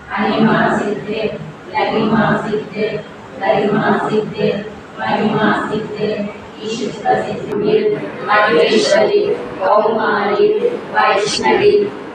अनिमा सिद्धे लगिमा सिद्धे गरिमा सिद्धे महिमा सिद्धे ईश्वर सिद्धि महेश्वरी कौमारी वैष्णवी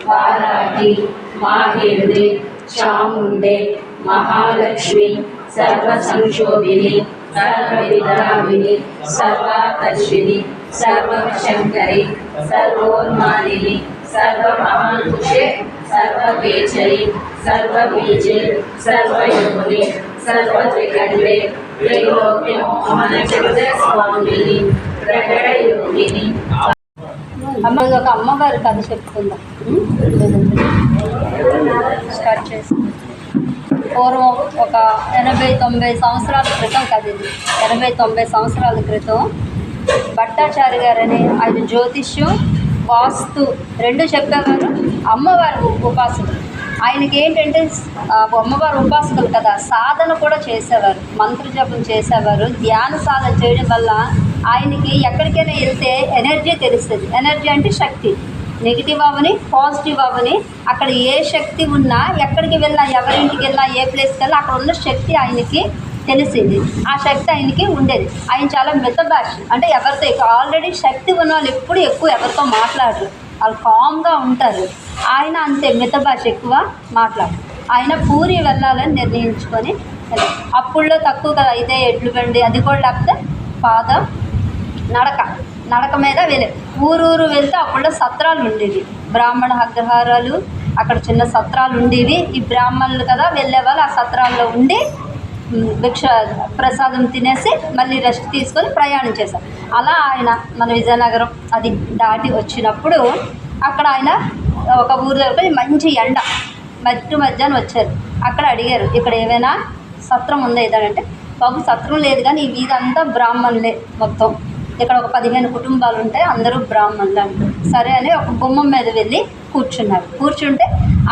वाराही माहेंद्री चामुंडे महालक्ष्मी सर्व संशोभिनी सर्वविद्याविनी सर्वाकर्षिणी सर्वशंकरी सर्वोन्मादिनी सर्वमहापुरुषे सर्वकेचरी सर्वबीजे सर्वयोगिनी सर्वत्रिकंडे त्रैलोक्य मोहनचक्र स्वामिनी प्रकट योगिनी। అమ్మ ఒక అమ్మవారి కథ చెప్పుకుందాం. స్టార్ట్ చేసి పూర్వం ఒక 80-90 సంవత్సరాల క్రితం కథ ఇది. 80-90 సంవత్సరాల క్రితం భట్టాచారి గారని ఆయన జ్యోతిష్యం వాస్తు రెండు చెప్పేవారు. అమ్మవారి ఉపాసకులు. ఆయనకి ఏంటంటే అమ్మవారి ఉపాసకులు కదా, సాధన కూడా చేసేవారు, మంత్రజపం చేసేవారు. ధ్యాన సాధన చేయడం వల్ల ఆయనకి ఎక్కడికైనా వెళ్తే ఎనర్జీ తెలుస్తుంది. ఎనర్జీ అంటే శక్తి, నెగిటివ్ అవని పాజిటివ్ అవని, అక్కడ ఏ శక్తి ఉన్నా ఎక్కడికి వెళ్ళినా ఎవరింటికి వెళ్ళినా ఏ ప్లేస్కి వెళ్ళినా అక్కడ ఉన్న శక్తి ఆయనకి తెలిసింది. ఆ శక్తి ఆయనకి ఉండేది. ఆయన చాలా మితభాషి, అంటే ఎవరితో ఆల్రెడీ శక్తి ఉన్న వాళ్ళు ఎప్పుడు ఎక్కువ ఎవరితో మాట్లాడరు, వాళ్ళు కామ్గా ఉంటారు. ఆయన అంతే మితభాష, ఎక్కువ మాట్లాడరు. ఆయన పూరి వెళ్ళాలని నిర్ణయించుకొని అప్పుల్లో తక్కువ కదా, ఇదే ఎడ్లు బండి, అది కూడా లేకపోతే పాదం నడక మీద వెళ్ళే ఊరూరు వెళ్తే అప్పుల్లో సత్రాలు ఉండేవి, బ్రాహ్మణ అగ్రహారాలు, అక్కడ చిన్న సత్రాలు ఉండేవి. ఈ బ్రాహ్మణులు కదా వెళ్ళేవాళ్ళు, ఆ సత్రాల్లో ఉండి భిక్ష ప్రసాదం తినేసి మళ్ళీ రెస్ట్ తీసుకొని ప్రయాణం చేశారు. అలా ఆయన మన విజయనగరం అది దాటి వచ్చినప్పుడు అక్కడ ఆయన ఒక ఊరు దగ్గర మంచి ఎండ మధ్యాహ్నం వచ్చారు. అక్కడ అడిగారు, ఇక్కడ ఏమైనా సత్రం ఉందా ఇదంటే, బాబు సత్రం లేదు కానీ ఈ వీధంతా బ్రాహ్మణులే మొత్తం, ఇక్కడ ఒక 15 కుటుంబాలు ఉంటాయి, అందరూ బ్రాహ్మణులు అంటారు. సరే అని ఒక గుమ్మం మీద వెళ్ళి కూర్చున్నారు. కూర్చుంటే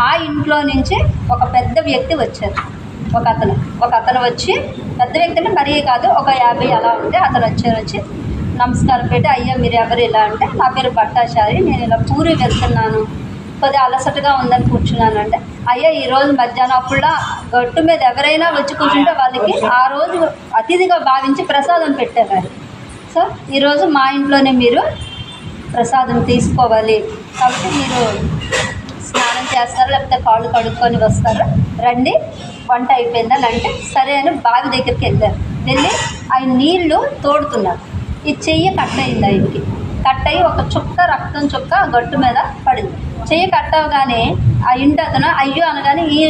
ఆ ఇంట్లో నుంచి ఒక పెద్ద వ్యక్తి వచ్చారు. ఒక అతను వచ్చి, పెద్ద వ్యక్తి అంటే మరీ కాదు, ఒక 50 అలా ఉంటే అతను వచ్చి నమస్కారం పెట్టి, అయ్యా మీరు ఎవరు ఇలా అంటే, నా పేరు భట్టాచారి, నేను ఇలా పూరి వెళ్తున్నాను, కొద్దిగా అలసటగా ఉందని కూర్చున్నాను అంటే, అయ్యా ఈరోజు మధ్యాహ్నం అప్పుడా గట్టు మీద ఎవరైనా వచ్చి కూర్చుంటే వాళ్ళకి ఆ రోజు అతిథిగా భావించి ప్రసాదం పెట్టేవారు. సో ఈరోజు మా ఇంట్లోనే మీరు ప్రసాదం తీసుకోవాలి, కాబట్టి మీరు స్నానం చేస్తారు లేకపోతే కాళ్ళు కడుక్కొని వస్తారు, రండి వంట అయిపోయిందని అంటే, సరే అని బావి దగ్గరికి వెళ్ళారు. వెళ్ళి ఆయన నీళ్లు తోడుతున్నారు. ఈ చెయ్యి కట్ అయింది, ఆయనకి కట్ అయ్యి ఒక చుక్క రక్తం చుక్క గట్టు మీద పడింది. చెయ్యి కట్ అవగానే ఆ ఇంటి అతను అయ్యో అనగానే ఈ